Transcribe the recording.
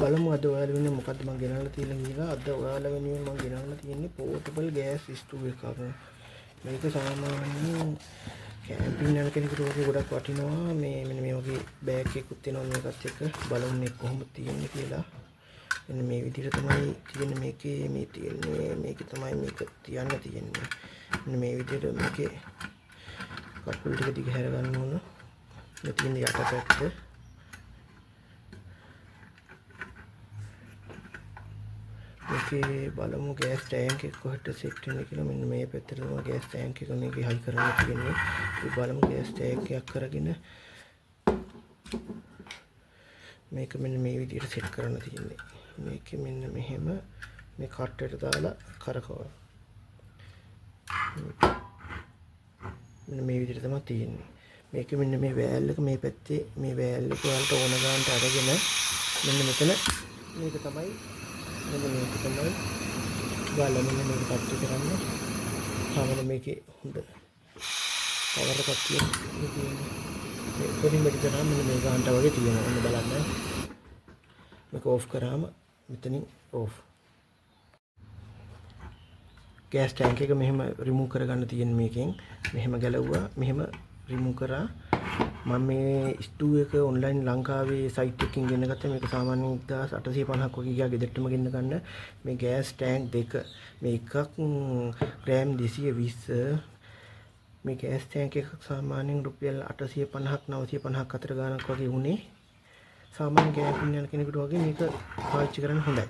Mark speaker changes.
Speaker 1: බලමු අද ඔයාලා වෙන්නේ මොකද්ද මම ගෙනල්ලා තියෙන කියලා. අද ඔයාලා වෙනුවෙන් මම ගෙනල්ලා තියෙන්නේ පෝටබල් ගෑස් ස්ටෝව් එකක්. මේක සාමාන්‍යයෙන් කැම්පින් යන කෙනෙකුට වගේ ගොඩක් වටිනවා. මේ මෙන්න මේ වගේ බෑග් එකකුත් තියෙනවා මේකත් එක්ක. බලමු මේක කොහොමද තියෙන්නේ කියලා. මෙන්න මේ විදිහට තමයි තියෙන්නේ මේකේ මේ තියෙන්නේ මේකේ තමයි මේක තියන්න තියෙන්නේ. මෙන්න මේ විදිහට මේකේ කකුල් ටික දිග හැර ගන්න ඕන. මේ තියෙන යටපැත්ත මේකේ බලමු ගෑස් ටැංක් එක කොහෙට සෙට් වෙන්නේ කියලා. මෙන්න මේ පැත්තට තමයි ගෑස් ටැංක් එක මේකේ හයි කරන්න තියෙන්නේ. අපි බලමු ගෑස් ටැංක් එකක් කරගෙන මේක මෙන්න මේ විදිහට සෙට් කරන්න තියෙන්නේ. මේකේ මෙන්න මෙහෙම මේ කට්ටයට දාලා කරකවන. මෙන්න මේ විදිහට තමයි තියෙන්නේ. මේක මෙන්න මේ වෑල් එක මේ පැත්තේ මේ වෑල් එක වලට ඕන ගන්නට අරගෙන මෙන්න මෙතන මේක තමයි ගාලා මෙන්න මේක පත්තු කරන්න. සාමාන්‍ය මේකේ හොඳ පවර් එකක් තියෙනවා. මේ පොඩි මෙඩි කරාම මෙන්න මේ ගානට වගේ තියෙනවා. ඔන්න බලන්න. මේක ඕෆ් කරාම මෙතනින් ඕෆ්. ගෑස් ටැංක් එක මෙහෙම රිමූව් කරගන්න තියෙන මේකෙන් මෙහෙම ගැලවුවා. මෙහෙම රිමූව් කරා. මම මේ ස්ටූ එක ඔන්ලයින් ලංකාවේ සයිට් එකකින් ගෙන ගත්තා. මේක සාමාන්‍යයෙන් 1850ක් වගේ ගියා ගෙදරටම ගෙන්න ගන්න. මේ ගෑස් ටැංක් දෙක මේ එකක් ග්‍රෑම් 220. මේ ගෑස් ටැංක් එකක් සාමාන්‍යයෙන් රුපියල් 850ක් 950ක් අතර ගාණක් වගේ වුණේ. සාමාන්‍ය කැම්පින් යන කෙනෙකුට වගේ මේක පාවිච්චි කරන්න හොඳයි.